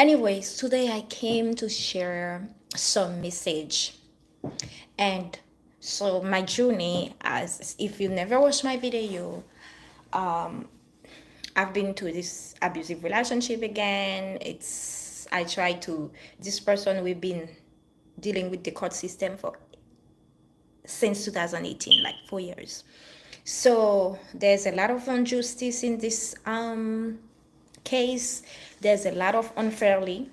Anyways, today I came to share some message. And so my journey, as if you never watched my video, I've been to this abusive relationship again. It's I try to this person we've been dealing with the court system for since 2018, like 4 years. So there's a lot of injustice in this case. There's a lot of unfairly.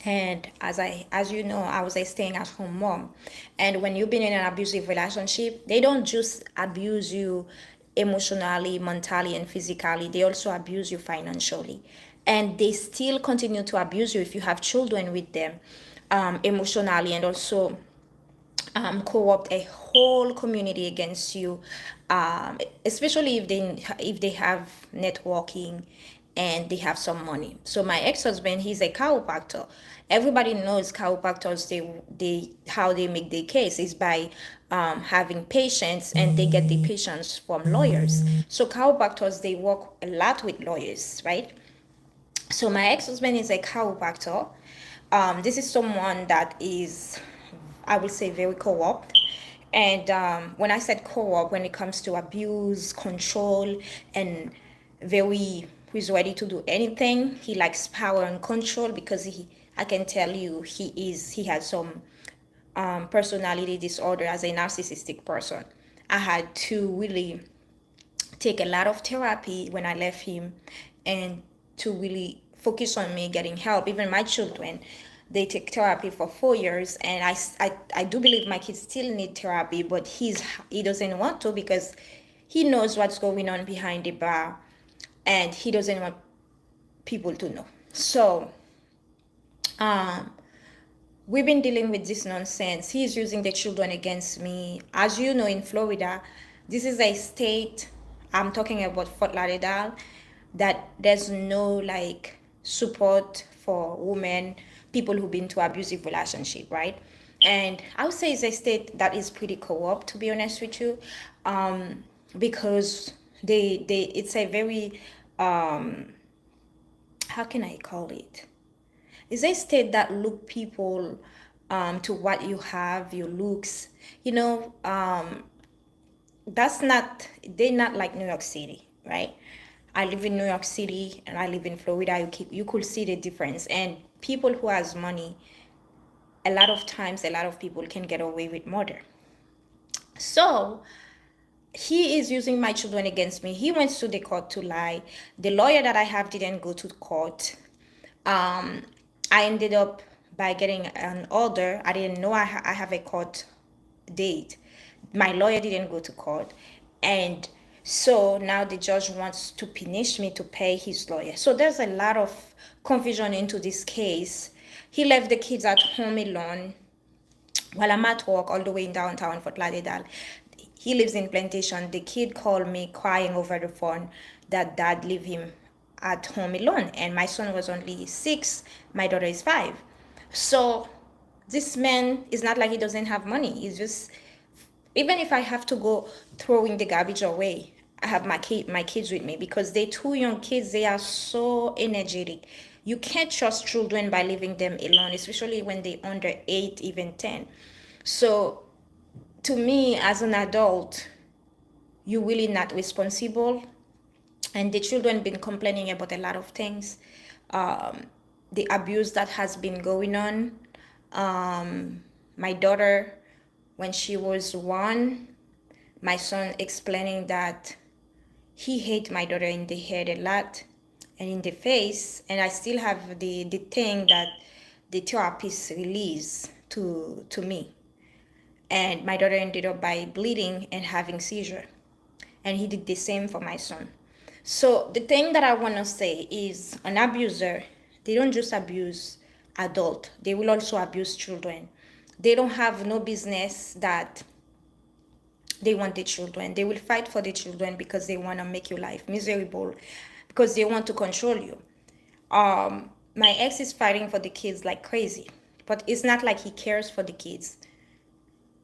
And as you know, I was a staying at home mom. And when you've been in an abusive relationship, they don't just abuse you emotionally, mentally, and physically, they also abuse you financially. And they still continue to abuse you if you have children with them, emotionally, and also co-opt a whole community against you, especially if they have networking and they have some money. So my ex-husband, he's a chiropractor. Everybody knows chiropractors, they how they make their case is by having patients, and they get the patients from lawyers. So chiropractors, they work a lot with lawyers, right? So my ex-husband is a chiropractor. This is someone that is, I would say, very co-op. And when I said co-op, when it comes to abuse, control, and very, he's ready to do anything. He likes power and control because I can tell you, he has some personality disorder as a narcissistic person. I had to really take a lot of therapy when I left him, and to really focus on me getting help. Even my children, they take therapy for 4 years, and I do believe my kids still need therapy, but he doesn't want to because he knows what's going on behind the bar, and he doesn't want people to know. So um, we've been dealing with this nonsense. He's using the children against me. As you know, in Florida, this is a state, I'm talking about Fort Lauderdale, that there's no like support for women, people who've been to abusive relationship, right? And I would say it's a state that is pretty co-op, to be honest with you, because they it's a very how can I call it? It's a state that look people to what you have, your looks. You know, that's not, they're not like New York City, right? I live in New York City and I live in Florida. You could see the difference. And people who has money, a lot of times, a lot of people can get away with murder. So he is using my children against me. He went to the court to lie. The lawyer that I have didn't go to court. um, I ended up by getting an order. I didn't know I have a court date. My lawyer didn't go to court. And so now the judge wants to punish me to pay his lawyer. So there's a lot of confusion into this case. He left the kids at home alone while I'm at work all the way in downtown Fort Lauderdale. He lives in Plantation. The kid called me crying over the phone that dad leave him at home alone. And my son was only 6, my daughter is 5. So this man is not like he doesn't have money. He's just, even if I have to go throwing the garbage away, I have my kids with me because they two young kids. They are so energetic. You can't trust children by leaving them alone, especially when they under 8, even 10. So to me, as an adult, you really not responsible. And the children been complaining about a lot of things, the abuse that has been going on. My daughter, when she was 1, my son explaining that he hate my daughter in the head a lot and in the face. And I still have the thing that the therapist released to me. And my daughter ended up by bleeding and having seizure. And he did the same for my son. So the thing that I want to say is, an abuser, they don't just abuse adult, they will also abuse children. They don't have no business that they want the children. They will fight for the children because they want to make your life miserable, because they want to control you. My ex is fighting for the kids like crazy, but it's not like he cares for the kids.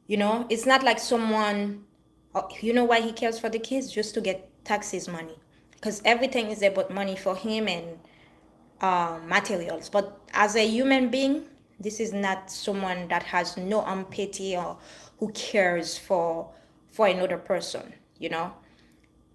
It's not like someone, you know why he cares for the kids? Just to get taxes money. Because everything is about money for him, and materials. But as a human being, this is not someone that has no empathy or who cares for another person, you know.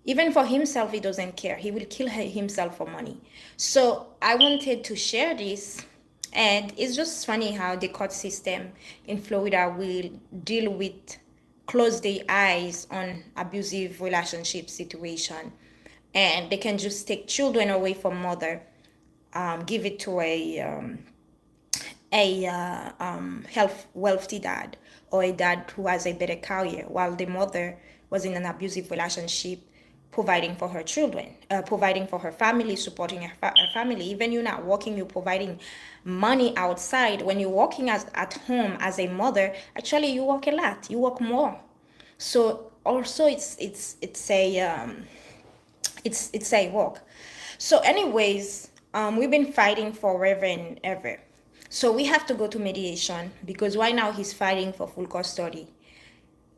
Even for himself, he doesn't care. He will kill himself for money. So I wanted to share this. And it's just funny how the court system in Florida will deal with, close their eyes on abusive relationship situation. And they can just take children away from mother, give it to a health wealthy dad, or a dad who has a better career, while the mother was in an abusive relationship, providing for her children, providing for her family, supporting her family. Even you're not working, you're providing money outside. When you're working at home as a mother, actually you work a lot, you work more. So also it's a work. So anyways, we've been fighting forever and ever. So we have to go to mediation because right now he's fighting for full custody.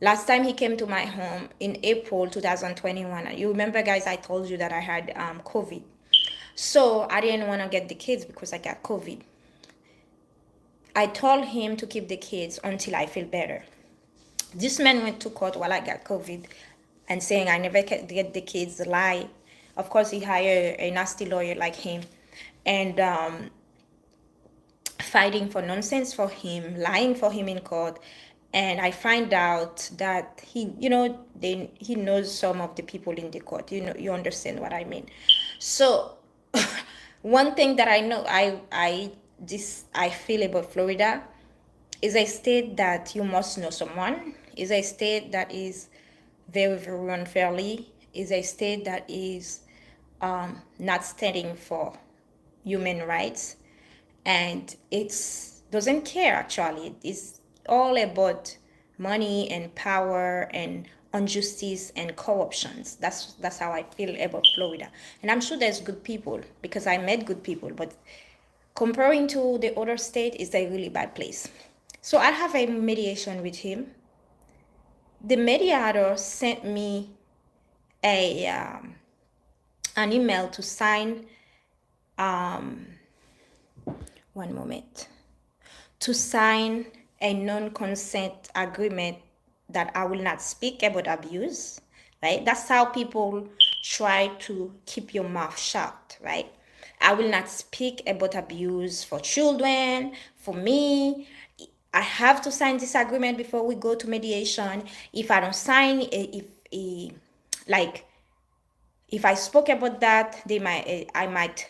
Last time he came to my home in April 2021. You remember, guys, I told you that I had COVID. So I didn't want to get the kids because I got COVID. I told him to keep the kids until I feel better. This man went to court while I got COVID and saying I never get the kids, lie. Of course, he hired a nasty lawyer like him and fighting for nonsense for him, lying for him in court. And I find out that he, he knows some of the people in the court. You understand what I mean. So one thing that I know, I feel about Florida is a state that you must know someone, is a state that is very, very unfairly, is a state that is not standing for human rights, and it's doesn't care actually. It's all about money and power and injustice and corruptions. That's how I feel about Florida. And I'm sure there's good people because I met good people, but comparing to the other state is a really bad place. So I have a mediation with him. The mediator sent me an email to sign. One moment. To sign a non-consent agreement that I will not speak about abuse, right? That's how people try to keep your mouth shut, right? I will not speak about abuse for children, for me. I have to sign this agreement before we go to mediation. If I don't sign, if I spoke about that, I might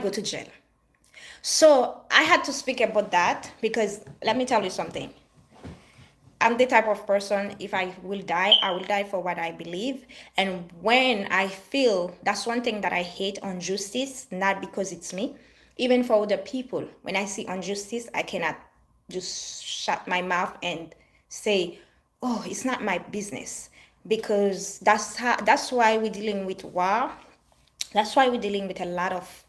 go to jail. So I had to speak about that because let me tell you something. I'm the type of person, if I will die, I will die for what I believe. And when I feel, that's one thing that I hate on justice, not because it's me, even for other people. When I see injustice, I cannot just shut my mouth and say, oh, it's not my business. Because that's why we're dealing with war. That's why we're dealing with a lot of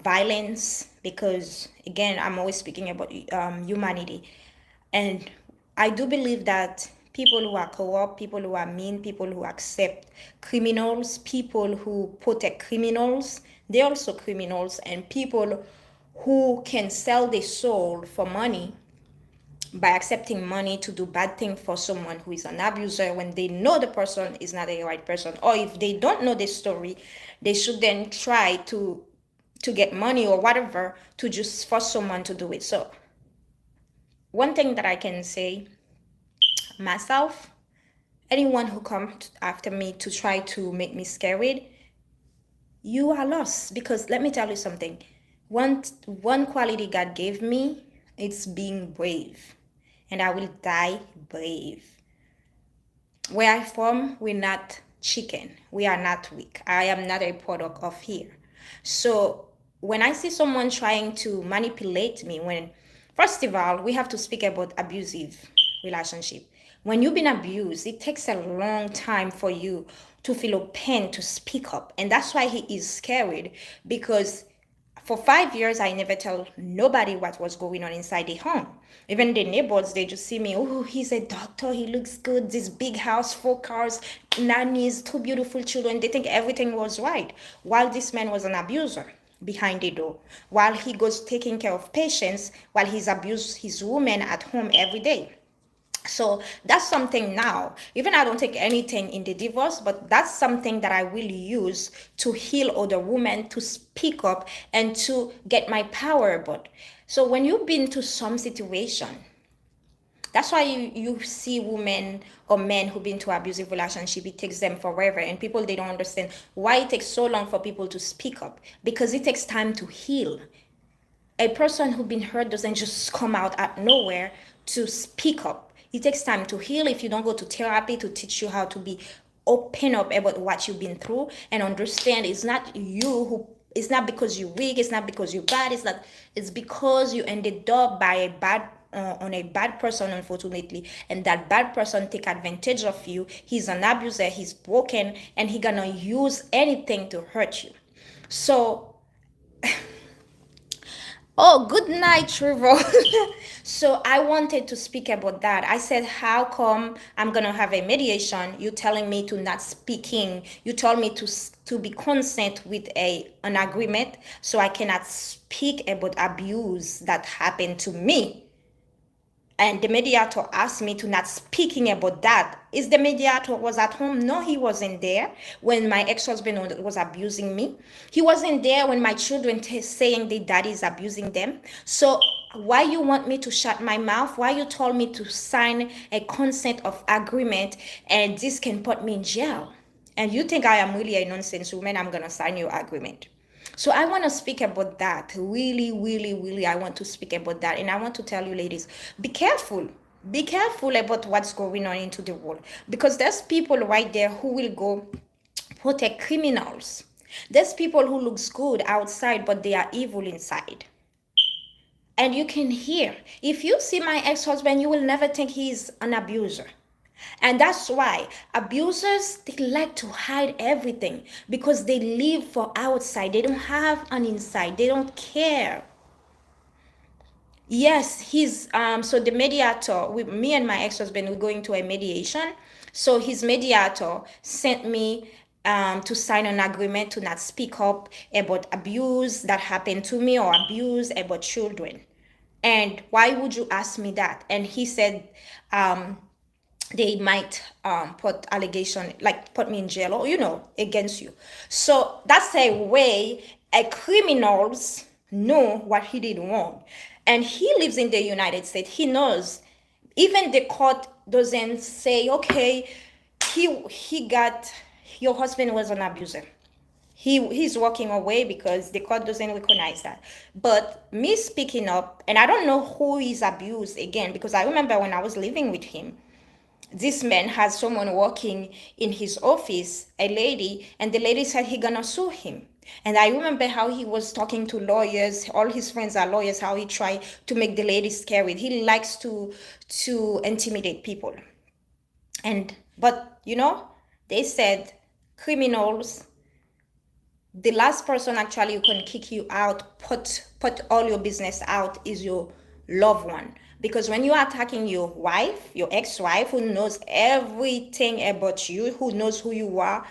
violence, because again, I'm always speaking about humanity. And I do believe that people who are corrupt, people who are mean, people who accept criminals, people who protect criminals, they're also criminals. And people who can sell their soul for money by accepting money to do bad things for someone who is an abuser when they know the person is not a right person, or if they don't know the story, they should then try to get money or whatever to just force someone to do it. So one thing that I can say myself, anyone who comes after me to try to make me scared, you are lost. Because let me tell you something, one quality God gave me, it's being brave. And I will die brave. Where I'm from, we're not chicken. We are not weak. I am not a product of here. So when I see someone trying to manipulate me, first of all, we have to speak about abusive relationship. When you've been abused, it takes a long time for you to feel a pain to speak up. And that's why he is scared, because For 5 years, I never tell nobody what was going on inside the home. Even the neighbors, they just see me, oh, he's a doctor, he looks good, this big house, 4 cars, nannies, 2 beautiful children. They think everything was right, while this man was an abuser behind the door, while he goes taking care of patients, while he's abused his woman at home every day. So that's something now. Even I don't take anything in the divorce, but that's something that I will use to heal other women, to speak up and to get my power. But so when you've been to some situation, that's why you see women or men who've been to abusive relationship, it takes them forever. And people, they don't understand why it takes so long for people to speak up, because it takes time to heal. A person who's been hurt doesn't just come out at nowhere to speak up. It takes time to heal. If you don't go to therapy to teach you how to be open up about what you've been through and understand it's not you who, it's not because you're weak, it's not because you're bad, it's because you ended up by a bad on a bad person, unfortunately, and that bad person take advantage of you. He's an abuser, he's broken, and he gonna use anything to hurt you. So oh, good night, Trevor. So I wanted to speak about that. I said, how come I'm gonna have a mediation? You telling me to not speaking. You told me to be consent with a an agreement, so I cannot speak about abuse that happened to me. And the mediator asked me to not speaking about that. Is the mediator was at home? No, he wasn't there when my ex-husband was abusing me. He wasn't there when my children saying their daddy is abusing them. So why you want me to shut my mouth? Why you told me to sign a consent of agreement, and this can put me in jail? And you think I am really a nonsense woman? I'm gonna sign your agreement. So I want to speak about that. Really, really, really, I want to speak about that. And I want to tell you, ladies, be careful. Be careful about what's going on into the world. Because there's people right there who will go protect criminals. There's people who looks good outside, but they are evil inside. And you can hear. If you see my ex-husband, you will never think he's an abuser. And that's why abusers, they like to hide everything, because they live for outside. They don't have an inside. They don't care. Yes, he's so the mediator with me and my ex-husband, we're going to a mediation. So his mediator sent me to sign an agreement to not speak up about abuse that happened to me or abuse about children. And why would you ask me that? And he said they might put allegation, like put me in jail, or against you. So that's a way a criminals know what he did wrong. And he lives in the United States. He knows. Even the court doesn't say, okay, he got, your husband was an abuser. He's walking away because the court doesn't recognize that. But me speaking up, and I don't know who is abused again, because I remember when I was living with him, this man has someone working in his office, a lady, and the lady said he gonna sue him. And I remember how he was talking to lawyers. All his friends are lawyers. How he tried to make the lady scared. He likes to intimidate people. But they said criminals. The last person actually who can kick you out, put all your business out, is your loved one. Because when you are attacking your wife, your ex-wife, who knows everything about you, who knows who you are,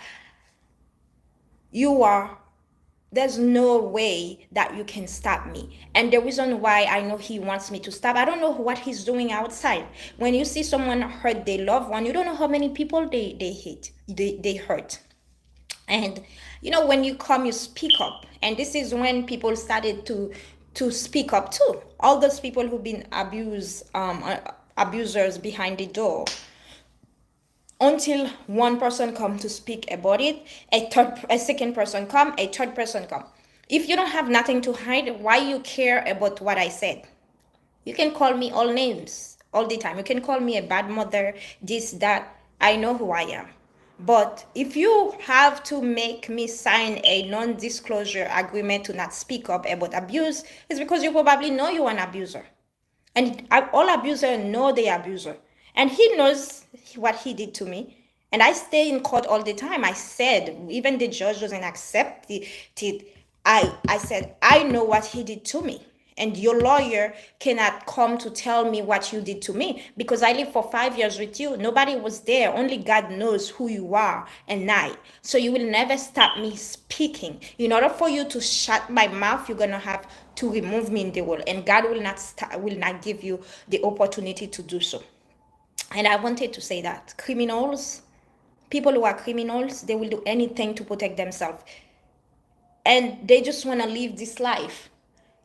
there's no way that you can stop me. And the reason why I know he wants me to stop, I don't know what he's doing outside. When you see someone hurt their loved one, you don't know how many people they hurt. And when you come, you speak up. And this is when people started to speak up too. All those people who've been abusers behind the door, until one person come to speak about it, a second person come, a third person come. If you don't have nothing to hide, why you care about what I said? You can call me all names all the time. You can call me a bad mother, this, that. I know who I am. But if you have to make me sign a non-disclosure agreement to not speak up about abuse, it's because you probably know you're an abuser. And all abusers know the abuser. And he knows what he did to me. And I stay in court all the time. I said, even the judge doesn't accept it. I said, I know what he did to me. And your lawyer cannot come to tell me what you did to me because I lived for 5 years with you. Nobody was there. Only God knows who you are and I. So you will never stop me speaking. In order for you to shut my mouth, you're gonna have to remove me in the world. And God will not give you the opportunity to do so. And I wanted to say that criminals, people who are criminals, they will do anything to protect themselves, and they just want to live this life.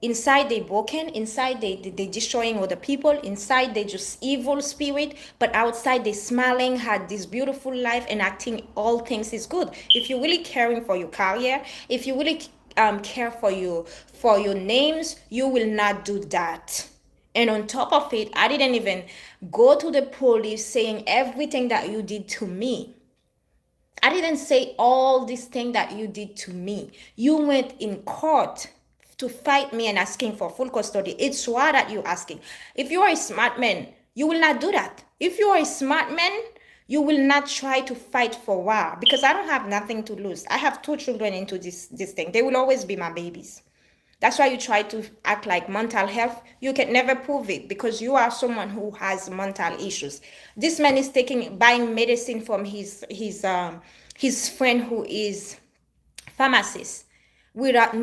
Inside they broken, inside they destroying other people, inside they just evil spirit, but outside they smiling, had this beautiful life and acting all things is good. If you're really caring for your career, if you really care for your names, you will not do that. And on top of it, I didn't even go to the police saying everything that you did to me. I didn't say all this thing that you did to me. You went in court to fight me and asking for full custody. It's why that you're asking. If you are a smart man, you will not do that. If you are a smart man, you will not try to fight for war because I don't have nothing to lose. I have 2 children into this thing. They will always be my babies. That's why you try to act like mental health. You can never prove it because you are someone who has mental issues. This man is buying medicine from his friend who is pharmacist without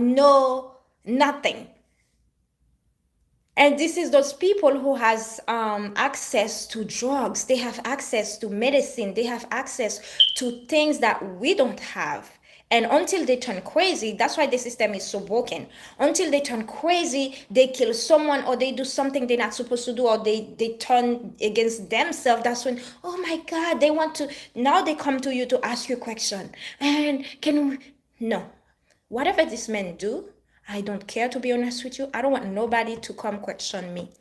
nothing. And this is those people who has access to drugs. They have access to medicine. They have access to things that we don't have. And until they turn crazy, that's why the system is so broken. Until they turn crazy, they kill someone or they do something they're not supposed to do, or they turn against themselves. That's when, oh my God, they want to, now they come to you to ask you a question. And can we, no. Whatever this man do, I don't care, to be honest with you. I don't want nobody to come question me.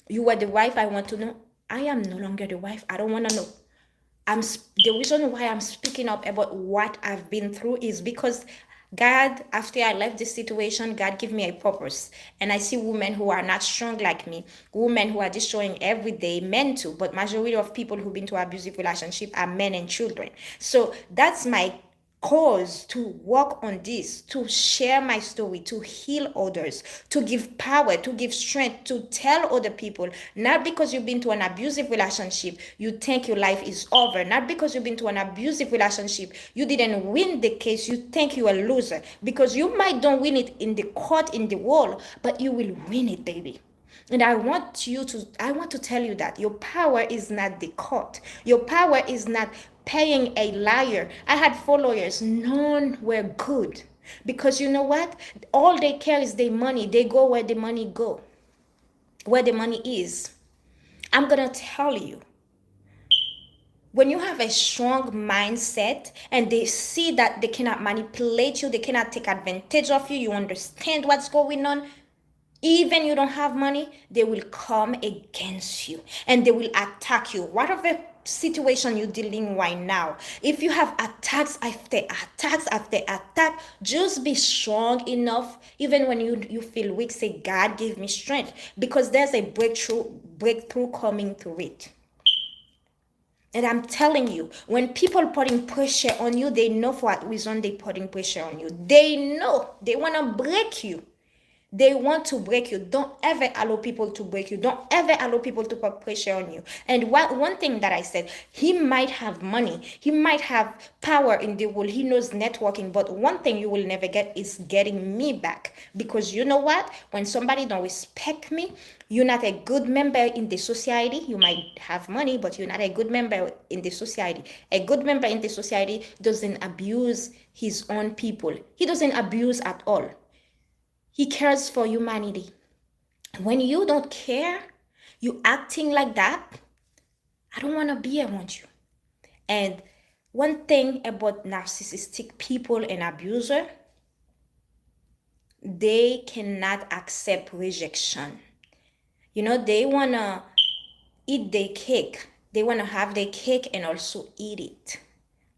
You were the wife, I want to know. I am no longer the wife. I don't want to know. The reason why I'm speaking up about what I've been through is because God, after I left this situation, God gave me a purpose. And I see women who are not strong like me, women who are destroying every day, men too, but majority of people who've been to abusive relationship are men and children. So that's my cause to work on this, to share my story, to heal others, to give power, to give strength, to tell other people, not because you've been to an abusive relationship, you think your life is over. Not because you've been to an abusive relationship, you didn't win the case, you think you're a loser. Because you might don't win it in the court, in the world, but you will win it, baby. And I want to tell you that your power is not the court. Your power is not paying a liar. I had 4 lawyers. None were good. Because you know what? All they care is their money. They go where the money go. Where the money is. I'm going to tell you. When you have a strong mindset and they see that they cannot manipulate you, they cannot take advantage of you, you understand what's going on, even you don't have money, they will come against you and they will attack you. Whatever situation you're dealing right now, if you have attacks after attacks after attack, just be strong enough. Even when you feel weak, say, God, give me strength, because there's a breakthrough coming through it. And I'm telling you, when people putting pressure on you, they know for what reason they putting pressure on you. They know they want to break you. They want to break you. Don't ever allow people to break you. Don't ever allow people to put pressure on you. And one thing that I said, he might have money. He might have power in the world. He knows networking. But one thing you will never get is getting me back. Because you know what? When somebody don't respect me, you're not a good member in the society. You might have money, but you're not a good member in the society. A good member in the society doesn't abuse his own people. He doesn't abuse at all. He cares for humanity. When you don't care, you acting like that, I don't want to be around you. And one thing about narcissistic people and abuser, they cannot accept rejection. You know, they want to eat their cake. They want to have their cake and also eat it.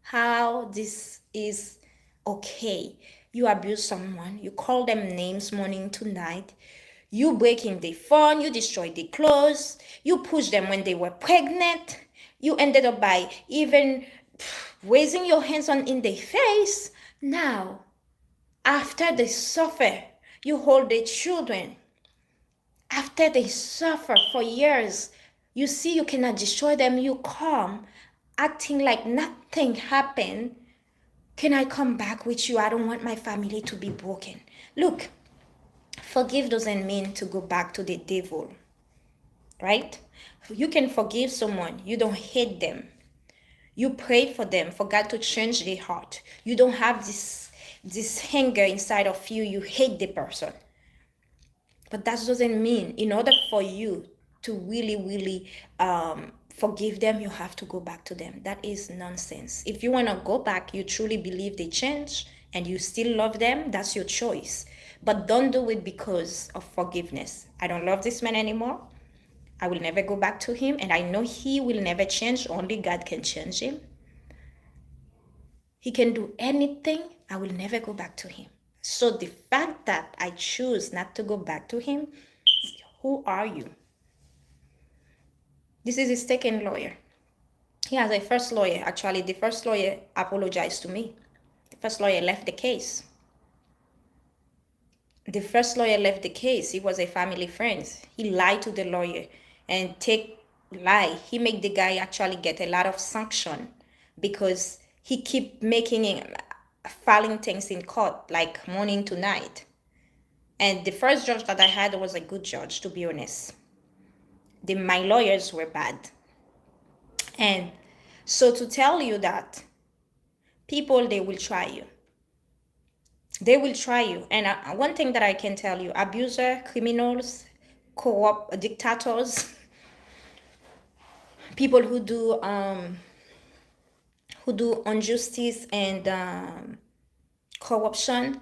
How this is okay. You abuse someone, you call them names morning to night, you breaking their phone, you destroy their clothes, you push them when they were pregnant, you ended up by even raising your hands in their face. Now, After they suffer, you hold their children. After they suffer for years, you see you cannot destroy them, you come acting like nothing happened. Can I come back with you? I don't want my family to be broken. Look, forgive doesn't mean to go back to the devil, right? You can forgive someone, you don't hate them. You pray for them, for God to change their heart. You don't have this anger inside of you, you hate the person. But that doesn't mean, in order for you to really forgive them, you have to go back to them. That is nonsense. If you want to go back, you truly believe they change and you still love them, that's your choice. But don't do it because of forgiveness. I don't love this man anymore. I will never go back to him, and I know he will never change. Only God can change him. He can do anything. I will never go back to him. So the fact that I choose not to go back to him, who are you? This is his second lawyer. He has a first lawyer. Actually, the first lawyer apologized to me. The first lawyer left the case. The first lawyer left the case. He was a family friend. He lied to the lawyer and he made the guy actually get a lot of sanction because he keep filing things in court like morning to night. And the first judge that I had was a good judge, to be honest. My lawyers were bad. And so to tell you that people, they will try you. They will try you. And one thing that I can tell you, abuser, criminals, corrupt dictators, people who do injustice and corruption,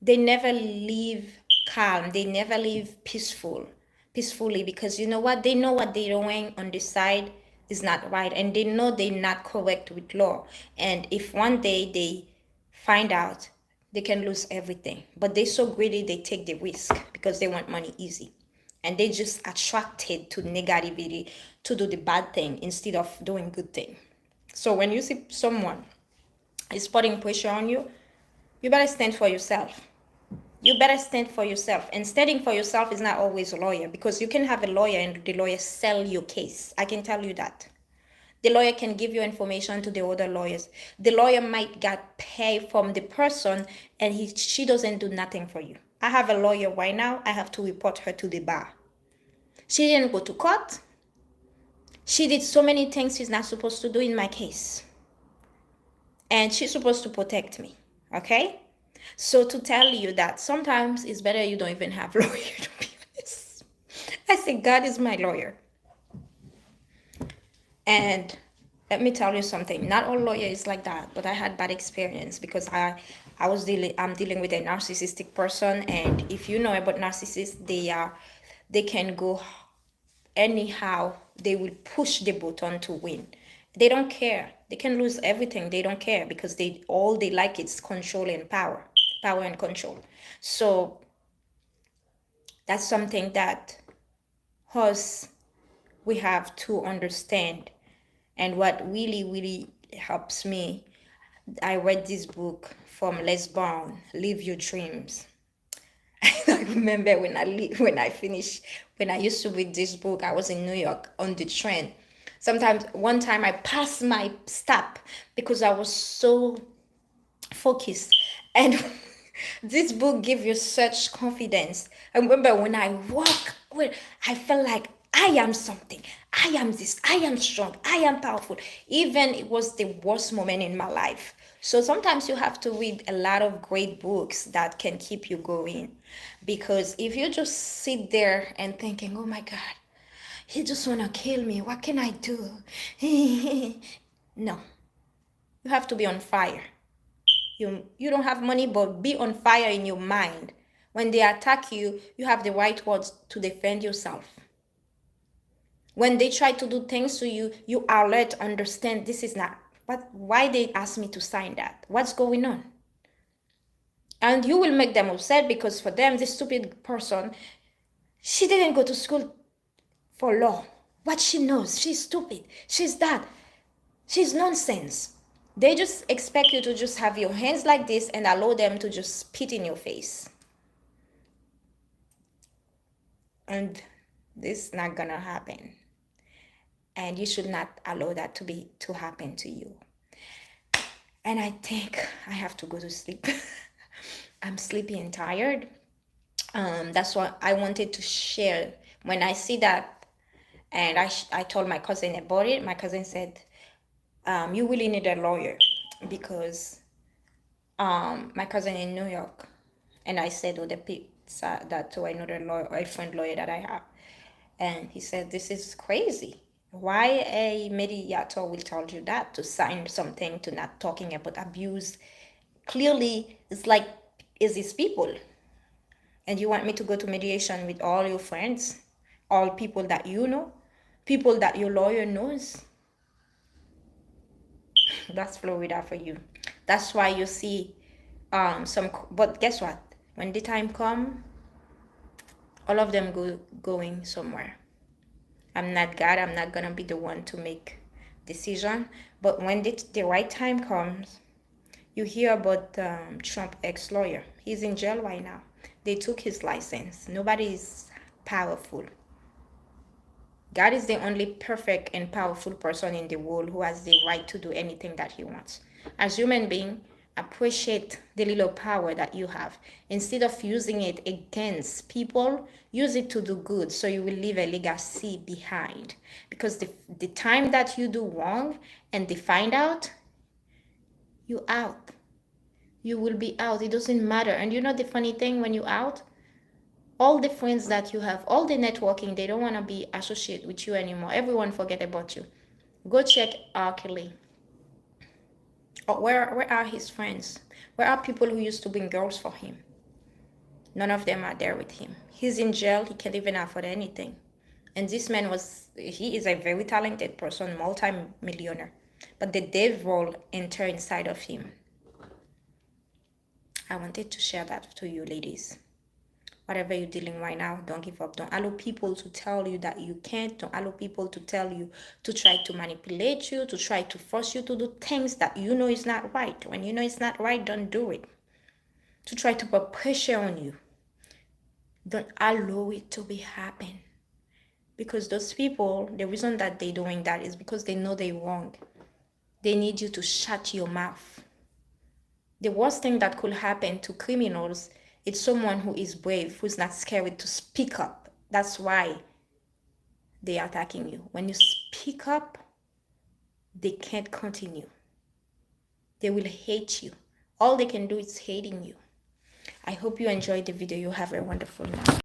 they never live calm. They never live peacefully, because you know what? They know what they're doing on the side is not right, and they know they're not correct with law. And if one day they find out, they can lose everything. But they're so greedy, they take the risk because they want money easy. And they just attracted to negativity, to do the bad thing instead of doing good thing. So when you see someone is putting pressure on you, you better stand for yourself. You better stand for yourself. And standing for yourself is not always a lawyer, because you can have a lawyer and the lawyer sell your case. I can tell you that. The lawyer can give you information to the other lawyers. The lawyer might get paid from the person and she doesn't do nothing for you. I have a lawyer right now. I have to report her to the bar. She didn't go to court. She did so many things she's not supposed to do in my case. And she's supposed to protect me, okay? So to tell you that sometimes it's better you don't even have a lawyer, to be honest. I say God is my lawyer. And let me tell you something. Not all lawyers is like that, but I had bad experience because I'm dealing with a narcissistic person, and if you know about narcissists, they can go anyhow. They will push the button to win. They don't care. They can lose everything. They don't care because all they like is control and power and control. So that's something that us, we have to understand. And what really helps me, I read this book from Les Brown, Live Your Dreams. I remember when I used to read this book, I was in New York on the train. One time I passed my stop because I was so focused. And this book gives you such confidence. I remember when I I felt like I am something. I am this. I am strong. I am powerful. Even it was the worst moment in my life. So sometimes you have to read a lot of great books that can keep you going. Because if you just sit there and thinking, oh my God, he just want to kill me. What can I do? No. You have to be on fire. You don't have money, but be on fire in your mind. When they attack you, you have the right words to defend yourself. When they try to do things to you, you alert, understand this is not. But why they ask me to sign that? What's going on? And you will make them upset because for them, this stupid person, she didn't go to school for law. What she knows, she's stupid. She's that. She's nonsense. They just expect you to just have your hands like this and allow them to just spit in your face. And this is not gonna happen. And you should not allow that to happen to you. And I think I have to go to sleep. I'm sleepy and tired. That's what I wanted to share. When I see that, and I told my cousin about it, my cousin said, you really need a lawyer, because my cousin in New York, and I said, oh, that to another lawyer, a friend lawyer that I have, and he said, this is crazy. Why a mediator will tell you that to sign something to not talking about abuse? Clearly, it's like, is these people, and you want me to go to mediation with all your friends, all people that you know, people that your lawyer knows? That's Florida for you. That's why you see but guess what? When the time come, all of them going somewhere. I'm not God. I'm not gonna be the one to make decision. But when the right time comes, you hear about Trump ex-lawyer. He's in jail right now. They took his license. Nobody is powerful. God is the only perfect and powerful person in the world who has the right to do anything that he wants. As human being, appreciate the little power that you have. Instead of using it against people, use it to do good, so you will leave a legacy behind. Because the time that you do wrong and they find out, you out. You will be out. It doesn't matter. And you know the funny thing, when you out, all the friends that you have, all the networking, they don't want to be associated with you anymore. Everyone forget about you. Go check R. Kelly. Where are his friends? Where are people who used to bring girls for him? None of them are there with him. He's in jail. He can't even afford anything. And this man he is a very talented person, multi-millionaire. But the devil entered inside of him. I wanted to share that to you, ladies. Whatever you're dealing right now, don't give up. Don't allow people to tell you that you can't. Don't allow people to tell you, to try to manipulate you, to try to force you to do things that you know is not right. When you know it's not right, don't do it. To try to put pressure on you. Don't allow it to be happen. Because those people, the reason that they're doing that is because they know they're wrong. They need you to shut your mouth. The worst thing that could happen to criminals, it's someone who is brave, who's not scared to speak up. That's why they're attacking you. When you speak up, they can't continue. They will hate you. All they can do is hating you. I hope you enjoyed the video. You have a wonderful night.